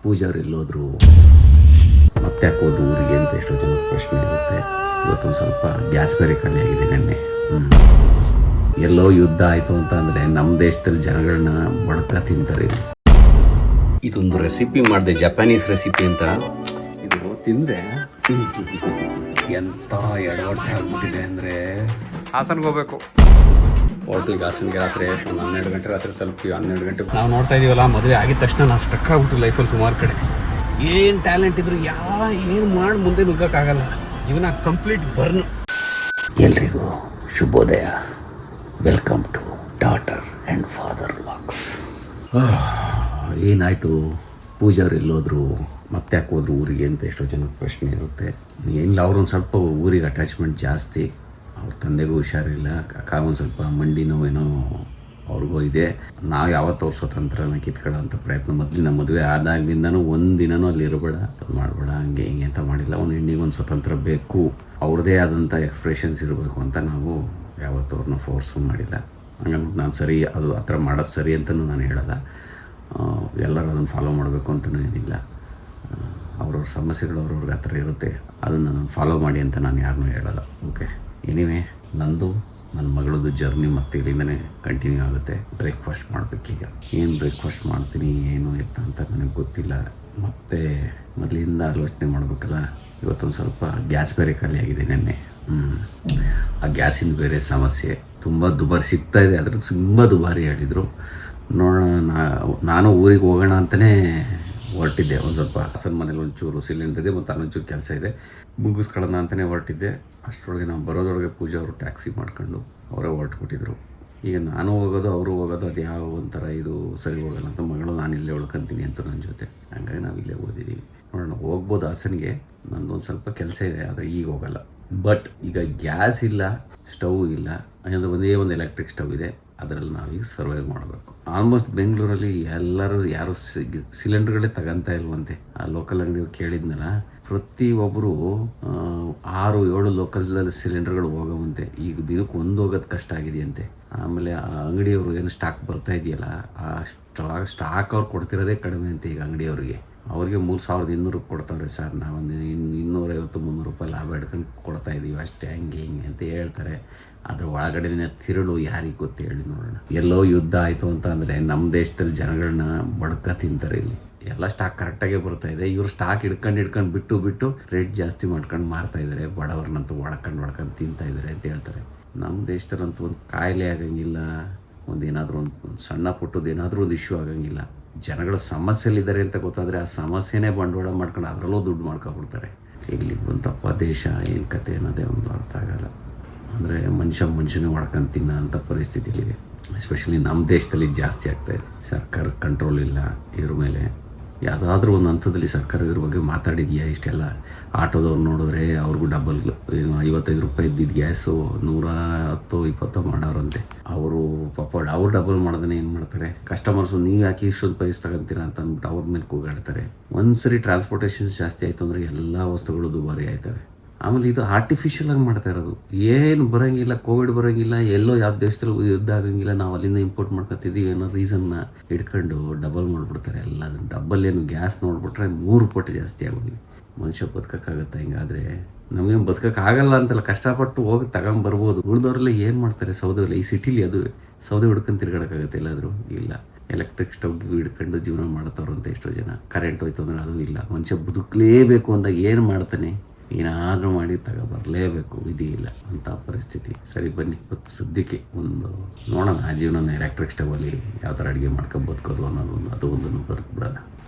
ಪೂಜಾರು ಎಲ್ಲೋದ್ರು, ಮತ್ತೆ ಯಾಕೆ ಹೋದ್ರು ಊರಿಗೆ ಅಂತ ಎಷ್ಟೋ ಜನ ಪ್ರಶ್ನೆ ಇರುತ್ತೆ. ಇವತ್ತೊಂದು ಸ್ವಲ್ಪ ಗ್ಯಾಸ್ ಬೇರೆ ಖಾಲಿ ಆಗಿದೆ ನೆನ್ನೆ. ಎಲ್ಲೋ ಯುದ್ಧ ಆಯಿತು ಅಂತ ಅಂದರೆ ನಮ್ಮ ದೇಶದಲ್ಲಿ ಜನಗಳನ್ನ ಬಡ್ಕ ತಿಂತಾರೆ. ಇದೊಂದು ರೆಸಿಪಿ ಮಾಡಿದೆ, ಜಪಾನೀಸ್ ರೆಸಿಪಿ ಅಂತ. ಇದು ತಿಂದೆ ಎಂಥ ಎಡವಟ್ಟೆ ಆಗ್ಬಿಟ್ಟಿದೆ ಅಂದರೆ ಹಾಸನ್ಗೆ ಹೋಗ್ಬೇಕು. ಹೋಟ್ಲಿಗೆ ಹಾಸನ್ಗೆ ರಾತ್ರಿ 12 ಗಂಟೆ ರಾತ್ರಿ ತಲುಪ್ತೀವಿ. 12 ಗಂಟೆ ನಾವು ನೋಡ್ತಾ ಇದೀವಲ್ಲ, ಮದುವೆ ಆಗಿದ ತಕ್ಷಣ ನಾವು ಸ್ಟಕ್ ಆಗ್ಬಿಟ್ಟು ಲೈಫಲ್ಲಿ ಸುಮಾರು ಕಡೆ. ಏನು ಟ್ಯಾಲೆಂಟ್ ಇದ್ರು ಏನು ಮಾಡಿ ಮುಂದೆ ನುಗ್ಗೋಕ್ಕಾಗಲ್ಲ. ಜೀವನ ಕಂಪ್ಲೀಟ್ ಬರ್ನ್. ಎಲ್ರಿಗೂ ಶುಭೋದಯ. Welcome to daughter and father vlogs. ಏನಾಯಿತು, ಪೂಜಾರು ಎಲ್ಲೋದ್ರು, ಮತ್ತೆ ಯಾಕೆ ಹೋದ್ರು ಊರಿಗೆ ಅಂತ ಎಷ್ಟೋ ಜನಕ್ಕೆ ಪ್ರಶ್ನೆ ಇರುತ್ತೆ. ಏನಿಲ್ಲ, ಅವ್ರೊಂದು ಸ್ವಲ್ಪ ಊರಿಗೆ ಅಟ್ಯಾಚ್ಮೆಂಟ್ ಜಾಸ್ತಿ. ಅವ್ರ ತಂದೆಗೂ ಹುಷಾರಿಲ್ಲ, ಅಕ್ಕ ಒಂದು ಸ್ವಲ್ಪ ಮಂಡಿ ನೋವೇನೋ ಅವ್ರಿಗೂ ಇದೆ. ನಾವು ಯಾವತ್ತೂ ಅವ್ರ ಸ್ವತಂತ್ರನ ಕಿತ್ಕೊಳ್ಳೋಂಥ ಪ್ರಯತ್ನ, ಮೊದಲಿನ ಮದುವೆ ಆದಾಗ್ಲಿಂದನೂ ಒಂದಿನನೂ ಅಲ್ಲಿ ಇರಬೇಡ, ಅದು ಮಾಡಬೇಡ, ಹಂಗೆ ಹಿಂಗೆ ಅಂತ ಮಾಡಿಲ್ಲ. ಒಂದು ಹೆಣ್ಣಿಗೆ ಸ್ವತಂತ್ರ ಬೇಕು, ಅವ್ರದ್ದೇ ಆದಂಥ ಎಕ್ಸ್ಪ್ರೆಷನ್ಸ್ ಇರಬೇಕು ಅಂತ ನಾವು ಯಾವತ್ತೂ ಅವ್ರನ್ನ ಫೋರ್ಸು ಮಾಡಿಲ್ಲ. ಹಂಗಂದ್ಬಿಟ್ಟು ನಾನು ಸರಿ, ಅದು ಆ ಥರ ಮಾಡೋದು ಸರಿ ಅಂತಲೂ ನಾನು ಹೇಳಲ್ಲ. ಎಲ್ಲರೂ ಅದನ್ನು ಫಾಲೋ ಮಾಡಬೇಕು ಅಂತಲೂ ಏನಿಲ್ಲ. ಅವ್ರವ್ರ ಸಮಸ್ಯೆಗಳು ಅವ್ರವ್ರಿಗೆ ಆ ಥರ ಇರುತ್ತೆ, ಅದನ್ನು ನಾನು ಫಾಲೋ ಮಾಡಿ ಅಂತ ನಾನು ಯಾರನ್ನೂ ಹೇಳಲ್ಲ. ಓಕೆ, ಎನಿವೇ, ನಂದು ನನ್ನ ಮಗಳದ್ದು ಜರ್ನಿ ಮತ್ತೆ ಇಲ್ಲಿಂದನೇ ಕಂಟಿನ್ಯೂ ಆಗುತ್ತೆ. ಬ್ರೇಕ್ಫಾಸ್ಟ್ ಮಾಡಬೇಕೀಗ. ಏನು ಬ್ರೇಕ್ಫಾಸ್ಟ್ ಮಾಡ್ತೀನಿ ಏನು ಎತ್ತ ಅಂತ ನನಗೆ ಗೊತ್ತಿಲ್ಲ. ಮತ್ತು ಮೊದಲಿಂದ ಆಲೋಚನೆ ಮಾಡಬೇಕಲ್ಲ. ಇವತ್ತೊಂದು ಸ್ವಲ್ಪ ಗ್ಯಾಸ್ ಬೇರೆ ಖಾಲಿ ಆಗಿದೆ ನೆನ್ನೆ. ಆ ಗ್ಯಾಸಿನ ಬೇರೆ ಸಮಸ್ಯೆ ತುಂಬ ದುಬಾರಿ ಸಿಗ್ತಾಯಿದೆ, ಆದರೆ ತುಂಬ ದುಬಾರಿ ಹೇಳಿದರು. ನೋಡೋಣ, ನಾನು ಊರಿಗೆ ಹೋಗೋಣ ಅಂತಲೇ ಹೊರಟಿದ್ದೆ. ಒಂದು ಸ್ವಲ್ಪ ಹಾಸನ ಮನೇಲಿ ಒಂಚೂರು ಸಿಲಿಂಡರ್ ಇದೆ ಮತ್ತು ಅಲ್ಲೊಂಚೂರು ಕೆಲಸ ಇದೆ, ಮುಗಿಸ್ಕೊಳ್ಳೋಣ ಅಂತಲೇ ಹೊರಟಿದ್ದೆ. ಅಷ್ಟರೊಳಗೆ ನಾವು ಬರೋದ್ರೊಳಗೆ ಪೂಜಾ ಅವರು ಟ್ಯಾಕ್ಸಿ ಮಾಡ್ಕೊಂಡು ಅವರೇ ಹೊರಟ್ಬಿಟ್ಟಿದ್ರು. ಈಗ ನಾನು ಹೋಗೋದು ಅವರು ಹೋಗೋದು ಅದು ಯಾವ ಒಂಥರ ಇದು ಸರಿ ಹೋಗಲ್ಲ ಅಂತ ಮಗಳು ನಾನು ಇಲ್ಲೇ ಉಳ್ಕೊತೀನಿ ಅಂತ ನನ್ನ ಜೊತೆ. ಹಂಗಾಗಿ ನಾವು ಇಲ್ಲೇ ಓದಿದ್ದೀವಿ. ನೋಡೋಣ, ಹೋಗ್ಬೋದು ಹಾಸನಿಗೆ. ನಂದೊಂದು ಸ್ವಲ್ಪ ಕೆಲಸ ಇದೆ, ಆದರೆ ಈಗ ಹೋಗಲ್ಲ. ಬಟ್ ಈಗ ಗ್ಯಾಸ್ ಇಲ್ಲ, ಸ್ಟವ್ ಇಲ್ಲ, ಅಂದರೆ ಒಂದೇ ಒಂದು ಎಲೆಕ್ಟ್ರಿಕ್ ಸ್ಟವ್ ಇದೆ, ಅದರಲ್ಲಿ ನಾವೀಗ ಸರ್ವೈವ್ ಮಾಡಬೇಕು. ಆಲ್ಮೋಸ್ಟ್ ಬೆಂಗಳೂರಲ್ಲಿ ಎಲ್ಲರೂ ಯಾರು ಸಿಲಿಂಡರ್ಗಳೇ ತಗೊಂತಾ ಇಲ್ವಂತೆ. ಆ ಲೋಕಲ್ ಅಂಗಡಿಯವ್ರು ಕೇಳಿದ್ನಲ್ಲ, ಪ್ರತಿಯೊಬ್ಬರು 6-7 ಲೋಕಲ್ದಲ್ಲಿ ಸಿಲಿಂಡರ್ಗಳು ಹೋಗೋವಂತೆ. ಈಗ ದಿನಕ್ಕೆ ಒಂದು ಹೋಗೋದು ಕಷ್ಟ ಆಗಿದೆಯಂತೆ. ಆಮೇಲೆ ಆ ಅಂಗಡಿಯವರು ಏನು ಸ್ಟಾಕ್ ಬರ್ತಾ ಇದೆಯಲ್ಲ, ಆ ಸ್ಟಾಕ್ ಅವ್ರು ಕೊಡ್ತಿರೋದೇ ಕಡಿಮೆ ಅಂತೆ. ಈಗ ಅಂಗಡಿಯವ್ರಿಗೆ ಅವ್ರಿಗೆ 3200 ಕೊಡ್ತಾರೆ ಸರ್, ನಾವೊಂದು 250-300 ರೂಪಾಯಿ ಲಾಭ ಹಿಡ್ಕೊಂಡು ಕೊಡ್ತಾಯಿದ್ದೀವಿ ಅಷ್ಟೇ, ಹಂಗೆ ಹಿಂಗೆ ಅಂತ ಹೇಳ್ತಾರೆ. ಅದ್ರ ಒಳಗಡೆನೇ ತಿರುಳು ಯಾರಿಗೆ ಗೊತ್ತು ಹೇಳಿ ನೋಡೋಣ. ಎಲ್ಲೋ ಯುದ್ಧ ಆಯಿತು ಅಂತ ಅಂದರೆ ನಮ್ಮ ದೇಶದಲ್ಲಿ ಜನಗಳನ್ನ ಬಡ್ಕ ತಿಂತಾರೆ. ಇಲ್ಲಿ ಎಲ್ಲ ಸ್ಟಾಕ್ ಕರೆಕ್ಟಾಗೇ ಬರ್ತಾಯಿದೆ. ಇವರು ಸ್ಟಾಕ್ ಹಿಡ್ಕೊಂಡು ಬಿಟ್ಟು ರೇಟ್ ಜಾಸ್ತಿ ಮಾಡ್ಕೊಂಡು ಮಾರ್ತಾಯಿದ್ದಾರೆ. ಬಡವ್ರನ್ನಂತೂ ಒಡ್ಕೊಂಡು ತಿಂತಾಯಿದ್ದಾರೆ ಅಂತ ಹೇಳ್ತಾರೆ. ನಮ್ಮ ದೇಶದಲ್ಲಂತೂ ಒಂದು ಕಾಯಿಲೆ ಆಗಂಗಿಲ್ಲ, ಏನಾದರೂ ಒಂದು ಸಣ್ಣ ಪುಟ್ಟದ್ದು ಏನಾದರೂ ಒಂದು ಇಶ್ಯೂ ಆಗಂಗಿಲ್ಲ. ಜನಗಳ ಸಮಸ್ಯೆಲಿದ್ದಾರೆ ಅಂತ ಗೊತ್ತಾದರೆ ಆ ಸಮಸ್ಯೆನೇ ಬಂಡವಾಳ ಮಾಡ್ಕೊಂಡು ಅದರಲ್ಲೂ ದುಡ್ಡು ಮಾಡ್ಕೊಬಿಡ್ತಾರೆ. ಇಲ್ಲಿ ಬಂತಪ್ಪ ದೇಶ, ಏನು ಕತೆ ಅನ್ನೋದೇ ಒಂದು ಅರ್ಥ ಆಗಲ್ಲ. ಅಂದರೆ ಮನುಷ್ಯನೇ ಹೊಡ್ಕೊಂಡು ತಿನ್ನೋ ಅಂಥ ಪರಿಸ್ಥಿತಿಲಿದೆ. ಎಸ್ಪೆಷಲಿ ನಮ್ಮ ದೇಶದಲ್ಲಿ ಜಾಸ್ತಿ ಆಗ್ತಾಯಿದೆ. ಸರ್ಕಾರ ಕಂಟ್ರೋಲ್ ಇಲ್ಲ ಇದ್ರ ಮೇಲೆ. ಯಾವುದಾದ್ರೂ ಒಂದು ಹಂತದಲ್ಲಿ ಸರ್ಕಾರ ಇದ್ರ ಬಗ್ಗೆ ಮಾತಾಡಿದೆಯಾ? ಇಷ್ಟೆಲ್ಲ ಆಟೋದವ್ರು ನೋಡಿದ್ರೆ ಅವ್ರಿಗೂ ಡಬಲ್, 55 ರೂಪಾಯಿ ಇದ್ದಿದ್ದು ಗ್ಯಾಸು 110-20 ಮಾಡೋರಂತೆ. ಅವರು ಪಾಪ ಅವ್ರು ಡಬಲ್ ಮಾಡೋದನ್ನೇ ಏನು ಮಾಡ್ತಾರೆ, ಕಸ್ಟಮರ್ಸು ನೀವು ಯಾಕೆ ಇಷ್ಟೊಂದು ಪ್ರೈಸ್ ತಗೊಂತೀರಾ ಅಂತ ಅಂದ್ಬಿಟ್ಟು ಅವ್ರ ಮೇಲೆ ಕೂಗಾಡ್ತಾರೆ. ಒಂದ್ಸರಿ ಟ್ರಾನ್ಸ್ಪೋರ್ಟೇಷನ್ಸ್ ಜಾಸ್ತಿ ಆಯಿತು ಅಂದರೆ ಎಲ್ಲ ವಸ್ತುಗಳು ದುಬಾರಿ ಆಯ್ತವೆ. ಆಮೇಲೆ ಇದು ಆರ್ಟಿಫಿಷಿಯಲಾಗಿ ಮಾಡ್ತಾ ಇರೋದು, ಏನು ಬರೋಂಗಿಲ್ಲ, ಕೋವಿಡ್ ಬರೋಂಗಿಲ್ಲ, ಎಲ್ಲೋ ಯಾವ ದೇಶದಲ್ಲಿ ಯುದ್ಧ ಆಗಂಗಿಲ್ಲ, ನಾವು ಅಲ್ಲಿಂದ ಇಂಪೋರ್ಟ್ ಮಾಡ್ಕೊತಿದ್ದೀವಿ ಅನ್ನೋ ರೀಸನ್ನ ಹಿಡ್ಕೊಂಡು ಡಬಲ್ ಮಾಡಿಬಿಡ್ತಾರೆ ಎಲ್ಲ. ಅದನ್ನು ಡಬ್ಬಲ್ ಏನು ಗ್ಯಾಸ್ ನೋಡಿಬಿಟ್ರೆ 3 ಪಟ್ಟು ಜಾಸ್ತಿ ಆಗೋಗಿದೆ. ಮನುಷ್ಯ ಬದುಕೋಕ್ಕಾಗತ್ತೆ ಹಿಂಗಾದರೆ? ನಮಗೇನು ಬದುಕೋಕ್ಕಾಗಲ್ಲ ಅಂತಲ್ಲ, ಕಷ್ಟಪಟ್ಟು ಹೋಗಿ ತಗೊಂಬರ್ಬೋದು. ಉಳಿದವರೆಲ್ಲ ಏನು ಮಾಡ್ತಾರೆ ಸೌದೆಲ್ಲ? ಈ ಸಿಟಿಲಿ ಅದು ಸೌದೆ ಹಿಡ್ಕೊಂಡು ತಿರ್ಗಾಡೋಕ್ಕಾಗತ್ತೆ ಎಲ್ಲಾದರೂ? ಇಲ್ಲ. ಎಲೆಕ್ಟ್ರಿಕ್ ಸ್ಟವ್ ಹಿಡ್ಕೊಂಡು ಜೀವನ ಮಾಡ್ತಾವ್ರು ಅಂತ ಎಷ್ಟೋ ಜನ. ಕರೆಂಟ್ ಹೋಯ್ತು ಅಂದರೆ ಅದು ಇಲ್ಲ. ಮನುಷ್ಯ ಬದುಕಲೇಬೇಕು ಅಂದಾಗ ಏನು ಮಾಡ್ತಾನೆ? ಏನಾದರೂ ಮಾಡಿ ಬರಲೇಬೇಕು, ವಿಧಿ ಇಲ್ಲ ಅಂಥ ಪರಿಸ್ಥಿತಿ. ಸರಿ ಬನ್ನಿ, ಸದ್ಯಕ್ಕೆ ಒಂದು ನೋಡೋಣ ಆ ಜೀವನ ಎಲೆಕ್ಟ್ರಿಕ್ ಸ್ಟವಲ್ಲಿ ಯಾವ ಥರ ಅಡುಗೆ ಮಾಡ್ಕೊಂಡು ಬದುಕೋದು ಅನ್ನೋದು ಒಂದನ್ನು ಬದುಕ್ಬಿಡೋಣ.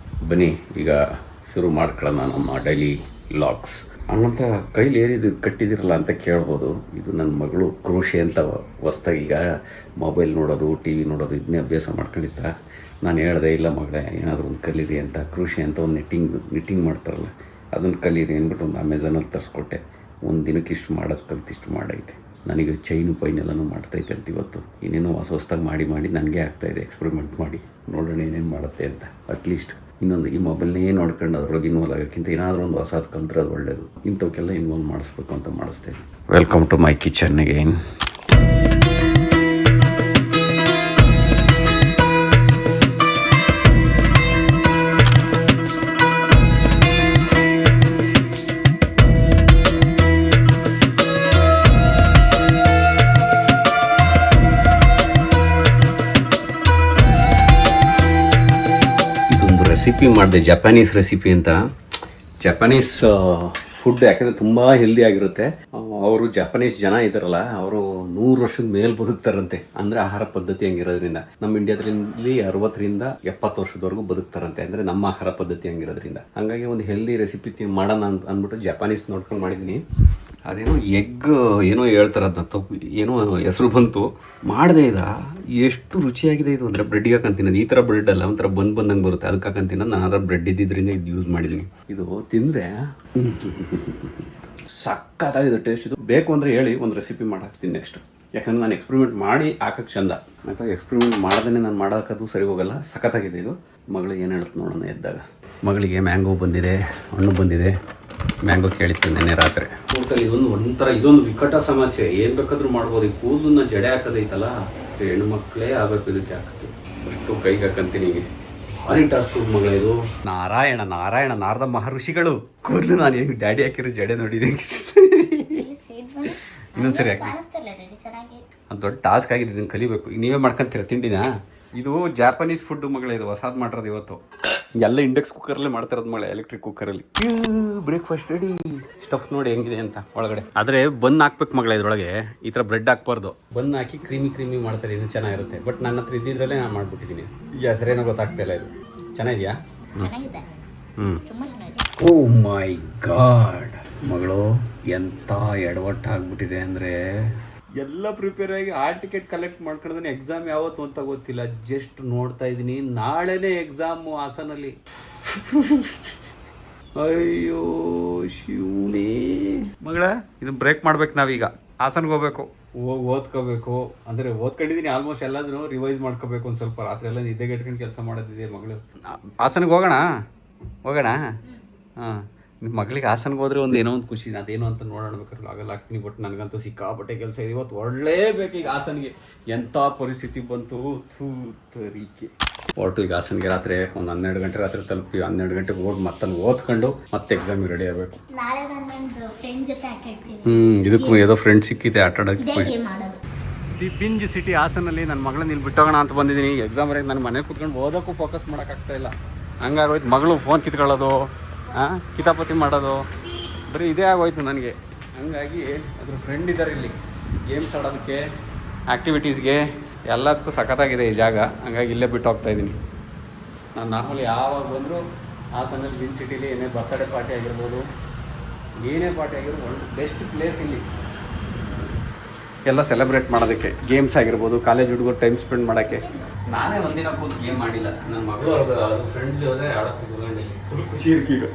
ಬನ್ನಿ ಈಗ ಶುರು ಮಾಡ್ಕೊಳ್ಳೋಣ ನಮ್ಮ ಡೈಲಿ ವ್ಲಾಗ್ಸ್. ಹಂಗಂತ ಕೈಲಿ ಏನಿದು ಕಟ್ಟಿದಿರಲ್ಲ ಅಂತ ಕೇಳ್ಬೋದು. ಇದು ನನ್ನ ಮಗಳು ಕ್ರೋಶೆ ಅಂತ ಹೊಸ್ದಾಗಿ ಈಗ ಮೊಬೈಲ್ ನೋಡೋದು, TV ನೋಡೋದು ಇದನ್ನೇ ಅಭ್ಯಾಸ ಮಾಡ್ಕೊಂಡಿತ್ತ. ನಾನು ಹೇಳಿದೆ, ಇಲ್ಲ ಮಗಳೇ ಏನಾದರೂ ಒಂದು ಕಲೀರಿ ಅಂತ. ಕ್ರೋಶೆ ಅಂತ ಒಂದು ನಿಟ್ಟಿಂಗ್ ಮಾಡ್ತಾರಲ್ಲ, ಅದನ್ನು ಕಲೀರಿ ಅಂದ್ಬಿಟ್ಟು ಒಂದು ಅಮೆಝಾನಲ್ಲಿ ತರಿಸ್ಕೊಟ್ಟೆ. ಒಂದು ದಿನಕ್ಕೆ ಇಷ್ಟು ಮಾಡೋದು ಕಲ್ತು ಇಷ್ಟು ಮಾಡೈತೆ. ನನಗೆ ಪೈನೆಲ್ಲನೂ ಮಾಡ್ತೈತೆ ಅಂತ ಇವತ್ತು ಏನೇನೋ ಹೊಸ್ದಾಗಿ ಮಾಡಿ ನನಗೆ ಆಗ್ತಾಯಿದೆ. ಎಕ್ಸ್ಪೆರಿಮೆಂಟ್ ಮಾಡಿ ನೋಡೋಣ ಏನೇನು ಮಾಡುತ್ತೆ ಅಂತ. ಅಟ್ಲೀಸ್ಟ್ ಇನ್ನೊಂದು ಈ ಮೊಬೈಲ್ನೇ ನೋಡ್ಕೊಂಡು ಅದ್ರೊಳಗೆ ಇನ್ವಾಲ್ವ್ ಆಗೋಕ್ಕಿಂತ ಏನಾದರೂ ಒಂದು ಹೊಸದು ಕಲ್ತ್ರೆ ಅದು ಒಳ್ಳೆಯದು. ಇಂಥವಕ್ಕೆಲ್ಲ ಇನ್ವಾಲ್ವ್ ಮಾಡಿಸ್ಬೇಕು ಅಂತ ಮಾಡಿಸ್ತೇನೆ. Welcome to my kitchen again. Recipe ಮಾಡಿದೆ, ಜಪಾನೀಸ್ ರೆಸಿಪಿ ಅಂತ. ಜಪಾನೀಸ್ ಫುಡ್ ಯಾಕಂದರೆ ತುಂಬ ಹೆಲ್ದಿ ಆಗಿರುತ್ತೆ. ಅವರು ಜಪಾನೀಸ್ ಜನ ಇದ್ದಾರಲ್ಲ, ಅವರು 100 ವರ್ಷದ ಮೇಲೆ ಬದುಕ್ತಾರಂತೆ. ಅಂದರೆ ಆಹಾರ ಪದ್ಧತಿ ಹಂಗಿರೋದ್ರಿಂದ. ನಮ್ಮ ಇಂಡಿಯಾದಲ್ಲಿ 60ರಿಂದ 70 ವರ್ಷದವರೆಗೂ ಬದುಕ್ತಾರಂತೆ, ಅಂದರೆ ನಮ್ಮ ಆಹಾರ ಪದ್ಧತಿ ಹಂಗಿರೋದ್ರಿಂದ. ಹಾಗಾಗಿ ಒಂದು ಹೆಲ್ದಿ ರೆಸಿಪಿ ಮಾಡೋಣ ಅಂದ್ಬಿಟ್ಟು ಜಪಾನೀಸ್ ನೋಡ್ಕೊಂಡು ಮಾಡಿದ್ದೀನಿ. ಅದೇನೋ ಎಗ್ ಏನೋ ಹೇಳ್ತಾರೆ, ಅದನ್ನ ತಪ್ಪು ಏನೋ ಹೆಸರು ಬಂತು, ಮಾಡಿದೆ. ಎಷ್ಟು ರುಚಿಯಾಗಿದೆ ಇದು ಅಂದರೆ ಬ್ರೆಡ್ಗೆ ಹಾಕಂತೀನಿ. ಈ ಥರ ಬ್ರೆಡ್ ಅಲ್ಲ, ಒಂಥರ ಬಂದಂಗೆ ಬರುತ್ತೆ, ಅದಕ್ಕೆ ಹಾಕಂತೀನಿ. ನಾನು ಅದರ ಬ್ರೆಡ್ ಇದ್ದಿದ್ದರಿಂದ ಇದು ಯೂಸ್ ಮಾಡಿದ್ದೀನಿ. ಇದು ತಿಂದರೆ ಸಕ್ಕತ್ತಾಗಿದೆ ಟೇಸ್ಟ್. ಇದು ಬೇಕು ಅಂದರೆ ಹೇಳಿ, ಒಂದು ರೆಸಿಪಿ ಮಾಡಾಕ್ತೀನಿ ನೆಕ್ಸ್ಟ್. ಯಾಕಂದರೆ ನಾನು ಎಕ್ಸ್ಪೆರಿಮೆಂಟ್ ಮಾಡಿ ಹಾಕಕ್ಕೆ ಚಂದ ಆಯಿತಾ. ಎಕ್ಸ್ಪೆರಿಮೆಂಟ್ ಮಾಡ್ದೇ ನಾನು ಮಾಡೋಕ್ಕದು ಸರಿ ಹೋಗಲ್ಲ. ಸಖತ್ತಾಗಿದೆ ಇದು. ಮಗಳಿಗೆ ಏನು ಹೇಳುತ್ತೆ ನೋಡೋಣ ಎದ್ದಾಗ. ಮಗಳಿಗೆ ಮ್ಯಾಂಗೋ ಬಂದಿದೆ, ಹಣ್ಣು ಬಂದಿದೆ. ಮ್ಯಾಂಗೋ ಕೇಳಿತ್ತು ನೆನ್ನೆ ರಾತ್ರಿ. ಕೂದಲಲ್ಲಿ ಇದೊಂದು ವಿಕಟ ಸಮಸ್ಯೆ. ಏನು ಬೇಕಾದ್ರೂ ಮಾಡ್ಬೋದು. ಈ ಕೂದಲನ್ನ ಜಡೆ ಹಾಕೋದೈತಲ್ಲ, ಹೆಣ್ಣು ಮಕ್ಕಳೇ ಆಗಬೇಕು ಇದಕ್ಕೆ ಹಾಕೋದು. ಅಷ್ಟು ಕೈಗೆ ಹಾಕಂತೀನಿ. ಹೀಗೆ ಭಾರಿ ಟಾಸ್ಕ್ ಮಗಳ ಇದು. ನಾರಾಯಣ ನಾರದ ಮಹರ್ಷಿಗಳು ಕೂದಲು ನಾನು ಹೆಂಗೆ ಡ್ಯಾಡಿ ಹಾಕಿರೋ ಜಡೆ ನೋಡಿದ್ದೀನಿ. ಇನ್ನೊಂದ್ಸರಿ ಹಾಕಿ. ಅದು ದೊಡ್ಡ ಟಾಸ್ಕ್ ಆಗಿದೆ, ಇದನ್ನು ಕಲಿಬೇಕು. ಈಗ ನೀವೇ ಮಾಡ್ಕೊಂತೀರ ತಿಂಡಿನ. ಇದು ಜಾಪನೀಸ್ ಫುಡ್ ಮಗಳ, ಇದು ಹೊಸಾದ್ ಮಾಡಿರೋದು ಇವತ್ತು. ಎಲ್ಲ ಇಂಡಕ್ಸ್ ಕುಕ್ಕರಲ್ಲೇ ಮಾಡ್ತಿರೋದು ಮಳೆ, ಎಲೆಕ್ಟ್ರಿಕ್ ಕುಕ್ಕರಲ್ಲಿ. Breakfast ready. ಸ್ಟಫ್ ನೋಡಿ ಹೆಂಗಿದೆ ಅಂತ ಒಳಗಡೆ. ಆದರೆ ಬನ್ ಹಾಕ್ಬೇಕು ಮಗಳ, ಇದ್ರೊಳಗೆ ಈ ಥರ ಬ್ರೆಡ್ ಹಾಕ್ಬಾರ್ದು. ಬನ್ ಹಾಕಿ ಕ್ರೀಮಿ ಮಾಡ್ತಾರೆ, ಇದು ಚೆನ್ನಾಗಿರುತ್ತೆ. ಬಟ್ ನನ್ನ ಹತ್ರ ಇದ್ದಿದ್ರಲ್ಲೇ ನಾನು ಮಾಡ್ಬಿಟ್ಟಿದ್ದೀನಿ. ಈ ಹೆಸರೇನೋ ಗೊತ್ತಾಗ್ತಾ ಇಲ್ಲ. ಇದು ಚೆನ್ನಾಗಿದೆಯಾ? ಓ ಮೈ ಗಾಡ್ ಮಗಳು, ಎಂಥ ಎಡವಟ್ಟು ಆಗ್ಬಿಟ್ಟಿದೆ ಅಂದರೆ, ಎಲ್ಲ ಪ್ರಿಪೇರ್ ಆಗಿ ಹಾಲ್ ಟಿಕೆಟ್ ಕಲೆಕ್ಟ್ ಮಾಡ್ಕೊಂಡಿದ್ದೀನಿ. ಎಕ್ಸಾಮ್ ಯಾವತ್ತು ಅಂತ ಗೊತ್ತಿಲ್ಲ. ಜಸ್ಟ್ ನೋಡ್ತಾ ಇದ್ದೀನಿ, ನಾಳೆನೇ ಎಕ್ಸಾಮು ಹಾಸನಲ್ಲಿ. ಅಯ್ಯೋ ಶಿವನೇ ಮಗಳ, ಇದು ಬ್ರೇಕ್ ಮಾಡ್ಬೇಕು. ನಾವೀಗ ಹಾಸನ್ಗೆ ಹೋಗ್ಬೇಕು, ಹೋಗಿ ಓದ್ಕೋಬೇಕು. ಅಂದರೆ ಓದ್ಕೊಂಡಿದ್ದೀನಿ ಆಲ್ಮೋಸ್ಟ್. ಎಲ್ಲಾದ್ರೂ ರಿವೈಸ್ ಮಾಡ್ಕೋಬೇಕು. ಒಂದು ಸ್ವಲ್ಪ ರಾತ್ರಿ ಎಲ್ಲ ನಿದ್ದೆಗೆಟ್ಕೊಂಡು ಕೆಲಸ ಮಾಡೋದಿದೆ ಮಗಳು. ಹಾಸನ್ಗೆ ಹೋಗೋಣ. ಹಾಂ, ನಿಮ್ಮ ಮಗಳಿಗೆ ಹಾಸನ್ಗೆ ಹೋದ್ರೆ ಒಂದು ಏನೋ ಒಂದು ಖುಷಿ. ಅದೇನೋ ಅಂತ ನೋಡೋಣ, ಬೇಕಾದ್ರೆ ಆಗಲ್ಲ ಆಗ್ತೀನಿ. ಬಟ್ ನನಗಂತೂ ಸಿಕ್ಕಾಪಟ್ಟೆ ಕೆಲಸ ಇದೆ ಇವತ್ತು. ಒಳ್ಳೇಬೇಕು ಈಗ ಹಾಸನ್ಗೆ. ಎಂಥ ಪರಿಸ್ಥಿತಿ ಬಂತು ತರೀಕೆ. ಹೊರಟು ಈಗ ಹಾಸನ್ಗೆ ರಾತ್ರಿ ಒಂದು 12 ಗಂಟೆ ರಾತ್ರಿ ತಲುಪ್ತೀವಿ. 12 ಗಂಟೆಗೆ ಹೋಗಿ ಮತ್ತೆ ಓದ್ಕೊಂಡು ಮತ್ತೆ ಎಕ್ಸಾಮಿಗೆ ರೆಡಿ ಆಗಬೇಕು. ಇದಕ್ಕೂ ಏನೋ ಫ್ರೆಂಡ್ ಸಿಕ್ಕಿದೆ ಆಟ ಆಡೋಕ್ಕೆ. ದಿ ಬಿಂಜ್ ಸಿಟಿ ಹಾಸನಲ್ಲಿ ನನ್ನ ಮಗಳನ್ನ ಇಲ್ಲಿ ಬಿಟ್ಟೋಗೋಣ ಅಂತ ಬಂದಿದ್ದೀನಿ. ಎಕ್ಸಾಮ್ ಬರೆಗೆ ನನ್ನ ಮನೆಗೆ ಕೂತ್ಕೊಂಡು ಓದೋಕ್ಕೂ ಫೋಕಸ್ ಮಾಡೋಕ್ಕಾಗ್ತಾ ಇಲ್ಲ. ಹಂಗಾಗೋಯ್ತು. ಮಗಳು ಫೋನ್ ಕಿತ್ಕೊಳ್ಳೋದು, ಕಿತಾಪತಿ ಮಾಡೋದು, ಬರೀ ಇದೇ ಆಗೋಯ್ತು ನನಗೆ. ಹಂಗಾಗಿ ಅದ್ರ ಫ್ರೆಂಡ್ ಇದ್ದಾರೆ ಇಲ್ಲಿ ಗೇಮ್ಸ್ ಆಡೋದಕ್ಕೆ, ಆ್ಯಕ್ಟಿವಿಟೀಸ್ಗೆ, ಎಲ್ಲದಕ್ಕೂ ಸಖತ್ತಾಗಿದೆ ಈ ಜಾಗ. ಹಂಗಾಗಿ ಇಲ್ಲೇ ಬಿಟ್ಟು ಹೋಗ್ತಾಯಿದ್ದೀನಿ. ನಾನು ನಾರ್ಮಲಿ ಯಾವಾಗ ಬಂದರೂ ಹಾಸನಲ್ಲಿ ಬಿನ್ ಸಿಟಿಲಿ ಏನೇ ಬರ್ತ್ಡೇ ಪಾರ್ಟಿ ಆಗಿರ್ಬೋದು, ಏನೇ ಪಾರ್ಟಿ ಆಗಿರ್ಬೋದು, ಒಂದು ಬೆಸ್ಟ್ ಪ್ಲೇಸ್ ಇಲ್ಲಿ ಎಲ್ಲ ಸೆಲೆಬ್ರೇಟ್ ಮಾಡೋದಕ್ಕೆ. ಗೇಮ್ಸ್ ಆಗಿರ್ಬೋದು, ಕಾಲೇಜ್ ಹುಡುಗರು ಟೈಮ್ ಸ್ಪೆಂಡ್ ಮಾಡೋಕ್ಕೆ. ನಾನೇ ಒಂದಿನ ಕೂತು ಗೇಮ್ ಮಾಡಿಲ್ಲ. ನನ್ನ ಮಗಳು ಅದು ಫ್ರೆಂಡ್ಸ್ ಜೊತೆ ಆಡೋಕ್ಕೆ ಕೂತ್ಕೊಂಡಿಲ್ಲ. ಫುಲ್ ಖುಷಿ ಇರ್ತೀವಿ.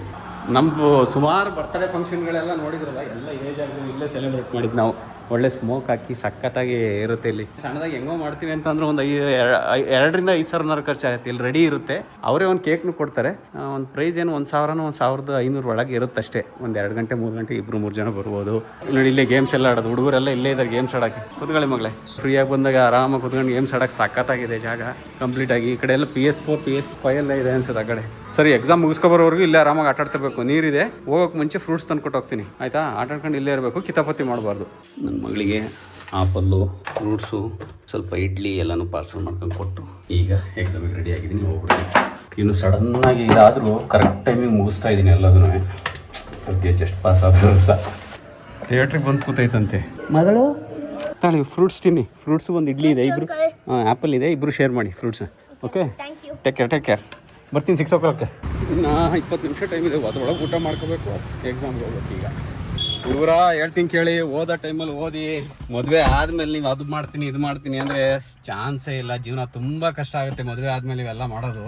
ನಮ್ಮದು ಸುಮಾರು ಬರ್ತ್ಡೇ ಫಂಕ್ಷನ್ಗಳೆಲ್ಲ ನೋಡಿದ್ರಲ್ಲ, ಎಲ್ಲ ಇದೇ ಜಾಗದಲ್ಲಿ ಇಲ್ಲೇ ಸೆಲೆಬ್ರೇಟ್ ಮಾಡಿದ್ದು ನಾವು. ಒಳ್ಳೆ ಸ್ಮೋಕ್ ಹಾಕಿ ಸಖತ್ತಾಗಿ ಇರುತ್ತೆ ಇಲ್ಲಿ. ಸಣ್ಣದಾಗಿ ಹೆಂಗೋ ಮಾಡ್ತೀವಿ ಅಂತಂದ್ರೆ ಒಂದು 2,000-5,000 ಖರ್ಚಾಗುತ್ತೆ. ಇಲ್ಲಿ ರೆಡಿ ಇರುತ್ತೆ, ಅವರೇ ಒಂದು ಕೇಕ್ನು ಕೊಡ್ತಾರೆ. ಒಂದು ಪ್ರೈಸ್ ಏನು 1,000 1,500 ಒಳಗೆ ಇರುತ್ತೆ ಅಷ್ಟೇ. ಒಂದು 2 ಗಂಟೆ 3 ಗಂಟೆ 2-3 ಜನ ಬರ್ಬೋದು. ನೋಡಿ ಇಲ್ಲೇ ಗೇಮ್ಸ್ ಎಲ್ಲ ಆಡೋದು. ಹುಡುಗರೆಲ್ಲ ಇಲ್ಲೇ ಇದ್ದಾರೆ ಗೇಮ್ಸ್ ಆಡೋಕ್ಕೆ. ಕೂತ್ಕೊಳ್ಳಿ ಮಗಳೇ, ಫ್ರೀಯಾಗಿ ಬಂದಾಗ ಆರಾಮಾಗಿ ಕೂತ್ಕೊಂಡು ಗೇಮ್ಸ್ ಆಡೋಕ್ಕೆ ಸಖತ್ತಾಗಿದೆ ಜಾಗ ಕಂಪ್ಲೀಟಾಗಿ. ಈ ಕಡೆ ಎಲ್ಲ PS4 PS5 ಎಲ್ಲ ಇದೆ ಅನ್ಸುತ್ತೆ ಆ ಕಡೆ. ಸರಿ, ಎಕ್ಸಾಮ್ ಮುಗಿಸ್ಕೊಬರೋವರೆಗೂ ಇಲ್ಲೇ ಆರಾಮಾಗಿ ಆಟ ಆಡ್ತಿರ್ಬೇಕು. ನೀರಿದೆ, ಹೋಗೋಕ್ಕೆ ಮುಂಚೆ ಫ್ರೂಟ್ಸ್ ತಂದ್ಕೊಟ್ಟು ಹೋಗ್ತೀನಿ ಆಯಿತಾ. ಆಟ ಆಡ್ಕೊಂಡು ಇಲ್ಲೇ ಇರಬೇಕು, ಕಿತಾಪತಿ ಮಾಡಬಾರ್ದು. ನನ್ನ ಮಗಳಿಗೆ ಆಪಲ್ಲು, ಫ್ರೂಟ್ಸು, ಸ್ವಲ್ಪ ಇಡ್ಲಿ ಎಲ್ಲನೂ ಪಾರ್ಸಲ್ ಮಾಡ್ಕೊಂಡು ಕೊಟ್ಟು ಈಗ ಎಕ್ಸಾಮಿಗೆ ರೆಡಿ ಆಗಿದ್ದೀನಿ, ಹೋಗ್ಬಿಡ್ತೀನಿ. ಇನ್ನು ಸಡನ್ನಾಗಿ ಇದಾದರೂ ಕರೆಕ್ಟ್ ಟೈಮಿಗೆ ಮುಗಿಸ್ತಾ ಇದ್ದೀನಿ ಎಲ್ಲದೂ. ಸದ್ಯ ಜಸ್ಟ್ ಪಾಸ್ ಆದರೂ ಸಹ ಥಿಯೇಟ್ರಿಗೆ ಬಂದು ಕೂತೈತಂತೆ ಮಗಳು. ತಾಳಿ ಫ್ರೂಟ್ಸ್ ತಿನ್ನಿ. ಫ್ರೂಟ್ಸು ಒಂದು ಇಡ್ಲಿ ಇದೆ, ಇಬ್ಬರು ಆ್ಯಪಲ್ ಇದೆ, ಇಬ್ಬರು ಶೇರ್ ಮಾಡಿ ಫ್ರೂಟ್ಸ್ನ. Okay, take care. ಬರ್ತೀನಿ 6 o'clock. ಇನ್ನು 20 ನಿಮಿಷ ಟೈಮ್ ಇದೆ. ಅದರೊಳಗೆ ಊಟ ಮಾಡ್ಕೋಬೇಕು, ಎಕ್ಸಾಮ್ಗೆ ಹೋಗ್ಬೇಕು. ಈಗ ಹುಡುಗರ ಹೇಳ್ತೀನಿ ಕೇಳಿ, ಓದೋ ಟೈಮಲ್ಲಿ ಓದಿ. ಮದುವೆ ಆದಮೇಲೆ ನೀವು ಅದು ಮಾಡ್ತೀನಿ ಇದು ಮಾಡ್ತೀನಿ ಅಂದರೆ ಚಾನ್ಸೇ ಇಲ್ಲ. ಜೀವನ ತುಂಬ ಕಷ್ಟ ಆಗುತ್ತೆ ಮದುವೆ ಆದಮೇಲೆ ಇವೆಲ್ಲ ಮಾಡೋದು.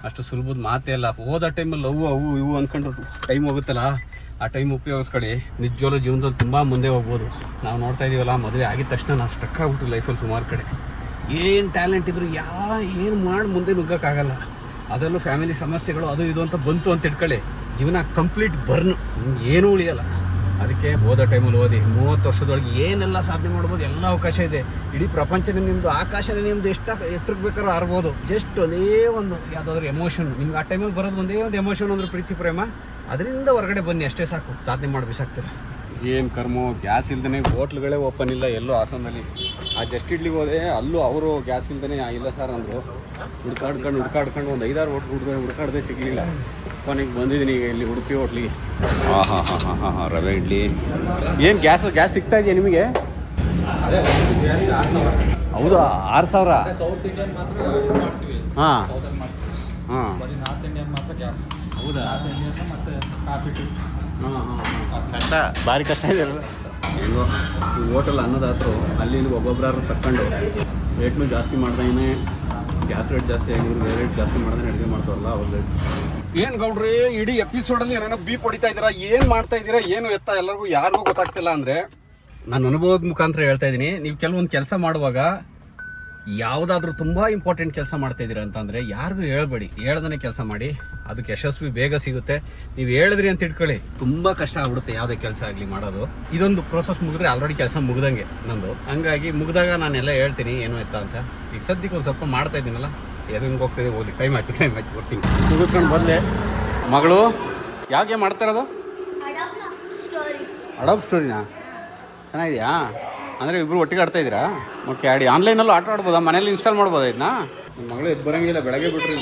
ಅಷ್ಟು ಸುಲಭದ ಮಾತೇ ಇಲ್ಲ. ಓದೋ ಟೈಮಲ್ಲಿ ಅವು ಇವು ಅಂದ್ಕೊಂಡು ಟೈಮ್ ಹೋಗುತ್ತಲ್ಲ, ಆ ಟೈಮ್ ಉಪಯೋಗಿಸ್ಕೊಳ್ಳಿ. ನಿಜವಾಗ್ಲೂ ಜೀವನದಲ್ಲಿ ತುಂಬ ಮುಂದೆ ಹೋಗ್ಬೋದು. ನಾವು ನೋಡ್ತಾ ಇದ್ದೀವಲ್ಲ, ಮದುವೆ ಆಗಿದ ತಕ್ಷಣ ನಾವು ಸ್ಟಕ್ ಆಗ್ಬಿಟ್ಟು ಲೈಫಲ್ಲಿ ಸುಮಾರು ಕಡೆ. ಏನು ಟ್ಯಾಲೆಂಟ್ ಇದ್ರು ಏನು ಮಾಡಿ ಮುಂದೆ ನುಗ್ಗೋಕ್ಕಾಗಲ್ಲ. ಅದರಲ್ಲೂ ಫ್ಯಾಮಿಲಿ ಸಮಸ್ಯೆಗಳು ಅದು ಇದು ಅಂತ ಬಂತು ಅಂತ ಇಟ್ಕೊಳ್ಳಿ, ಜೀವನ ಕಂಪ್ಲೀಟ್ ಬರ್ನು, ಏನೂ ಉಳಿಯಲ್ಲ. ಅದಕ್ಕೆ ಓದೋ ಟೈಮಲ್ಲಿ ಓದಿ. 30 ವರ್ಷದೊಳಗೆ ಏನೆಲ್ಲ ಸಾಧನೆ ಮಾಡ್ಬೋದು, ಎಲ್ಲ ಅವಕಾಶ ಇದೆ. ಇಡೀ ಪ್ರಪಂಚನೇ ನಿಮ್ಮದು, ಆಕಾಶನೇ ನಿಮ್ಮದು, ಎಷ್ಟು ಎತ್ತರಕ್ಕೆ ಬೇಕಾದ್ರೂ ಆರ್ಬೋದು. ಜಸ್ಟ್ ಒಂದೇ ಒಂದು ಯಾವುದಾದ್ರೂ ಎಮೋಷನ್ ನಿಮ್ಗೆ ಆ ಟೈಮಲ್ಲಿ ಬರೋದು, ಒಂದೇ ಒಂದು ಎಮೋಷನ್ ಅಂದ್ರೆ ಪ್ರೀತಿ ಪ್ರೇಮ. ಅದರಿಂದ ಹೊರಗಡೆ ಬನ್ನಿ, ಅಷ್ಟೇ ಸಾಕು, ಸಾಧನೆ ಮಾಡಿ ಬಿಸಾಕ್ತೀರ. ಏನು ಕರ್ಮೋ, ಗ್ಯಾಸ್ ಇಲ್ದೇ ಹೋಟ್ಲುಗಳೇ ಓಪನ್ ಇಲ್ಲ ಎಲ್ಲೂ ಹಾಸನದಲ್ಲಿ. ಆ ಜಸ್ಟ್ ಇಡ್ಲಿಗೆ ಹೋದೆ, ಅಲ್ಲೂ ಅವರು ಗ್ಯಾಸ್ ಇಲ್ದೇ ಇಲ್ಲ ಸರ್ ಅಂದರು. ಹುಡ್ಕಾಡ್ಕೊಂಡು ಒಂದು 5-6 ಹೋಟ್ಲು ಹುಡ್ಕಾಡ್ದೆ ಸಿಗಲಿಲ್ಲ. ಕೊನೆಗೆ ಬಂದಿದ್ದೀನಿ ಈಗ ಇಲ್ಲಿ ಉಡುಪಿ ಹೋಟ್ಲಿಗೆ. ಹಾಂ ರವೆ ಇಡ್ಲಿ. ಏನು ಗ್ಯಾಸ್ ಸಿಗ್ತಾ ಇದೆಯಾ ನಿಮಗೆ? ಹೌದಾ, 6,000? ಸೌತ್ ಇಂಡಿಯನ್ ಮಾತ್ರ ಮಾಡ್ತೀವಿ. ಹಾಂ ಹಾಂ, ಬರೀ ನಾರ್ತ್ ಇಂಡಿಯನ್ ಮಾತ್ರ ಗ್ಯಾಸ್. ಹೌದಾ? ನಾರ್ತ್ ಇಂಡಿಯನ್ ಮತ್ತು ಕಾಫಿ ಟೀ. ಕಷ್ಟ, ಭಾರಿ ಕಷ್ಟ ಇದೆ ಅಲ್ಲ. ಹೆಂಗೋ ಈ ಹೋಟೆಲ್ ಅನ್ನದಾತರು ಅಲ್ಲಿ ಇಲ್ಲಿ ಒಬ್ಬೊಬ್ಬರು ತಕ್ಕೊಂಡು ರೇಟ್ನು ಜಾಸ್ತಿ ಮಾಡ್ದಾನೆ, ಗ್ಯಾಸ್ ರೇಟ್ ಜಾಸ್ತಿ ಆಗಿದ್ರು ರೇಟ್ ಜಾಸ್ತಿ ಮಾಡ್ದಾನೆ ಅಡುಗೆ ಮಾಡ್ತಾರಲ್ಲ ಅವ್ರದ್ದು. ಏನು ಗೌಡ್ರಿ, ಇಡೀ ಎಪಿಸೋಡಲ್ಲಿ ಏನೇನೋ ಬೀಪ್ ಹೊಡಿತಾ ಇದ್ದೀರಾ, ಏನು ಮಾಡ್ತಾ ಇದ್ದೀರಾ, ಏನು ಎತ್ತ ಎಲ್ಲರಿಗೂ ಯಾರಿಗೂ ಗೊತ್ತಾಗ್ತಿಲ್ಲ. ಅಂದರೆ ನಾನು ಅನುಭವದ ಮುಖಾಂತರ ಹೇಳ್ತಾ ಇದ್ದೀನಿ. ನೀವು ಕೆಲವೊಂದು ಕೆಲಸ ಮಾಡುವಾಗ ಯಾವುದಾದ್ರೂ ತುಂಬ ಇಂಪಾರ್ಟೆಂಟ್ ಕೆಲಸ ಮಾಡ್ತಾಯಿದ್ದೀರಾ ಅಂತಂದರೆ ಯಾರಿಗೂ ಹೇಳ್ಬೇಡಿ, ಹೇಳ್ದೇ ಕೆಲಸ ಮಾಡಿ. ಅದಕ್ಕೆ ಯಶಸ್ವಿ ಬೇಗ ಸಿಗುತ್ತೆ. ನೀವು ಹೇಳಿದ್ರಿ ಅಂತ ಇಟ್ಕೊಳ್ಳಿ, ತುಂಬ ಕಷ್ಟ ಆಗ್ಬಿಡುತ್ತೆ ಯಾವುದೇ ಕೆಲಸ ಆಗಲಿ ಮಾಡೋದು. ಇದೊಂದು ಪ್ರೋಸೆಸ್ ಮುಗಿದ್ರೆ ಆಲ್ರೆಡಿ ಕೆಲಸ ಮುಗ್ದಂಗೆ ನಂದು. ಹಂಗಾಗಿ ಮುಗಿದಾಗ ನಾನೆಲ್ಲ ಹೇಳ್ತೀನಿ ಏನು ಎತ್ತ ಅಂತ. ಈಗ ಸದ್ಯಕ್ಕೆ ಒಂದು ಸ್ವಲ್ಪ ಮಾಡ್ತಾ ಇದ್ದೀನಲ್ಲ, ಎದಂಗೆ ಹೋಗ್ತಿದೆ ಹೋಗ್ಲಿ, ಟೈಮ್ ಆಯ್ತು ಬರ್ತೀನಿ. ಮುಗಿಸ್ಕೊಂಡು ಬಂದೆ. ಮಗಳು ಯಾವ ಗೇಮ್ ಮಾಡ್ತಾ ಇರೋದು? ಅಡಾಪ್ ಸ್ಟೋರಿನಾ? ಚೆನ್ನಾಗಿದೆಯಾ? ಅಂದರೆ ಇಬ್ಬರು ಒಟ್ಟಿಗೆ ಆಡ್ತಾ ಇದ್ದೀರಾ? ಓಕೆ, ಆಡಿ. ಆನ್ಲೈನಲ್ಲೂ ಆಟ ಆಡ್ಬೋದಾ? ಮನೇಲಿ ಇನ್ಸ್ಟಾಲ್ ಮಾಡ್ಬೋದಾ ಇದನ್ನ? ನನ್ನ ಮಗಳು ಎದ್ದು ಬರೋಂಗಿಲ್ಲ, ಬೆಳಗ್ಗೆ ಬಿಟ್ರಿ.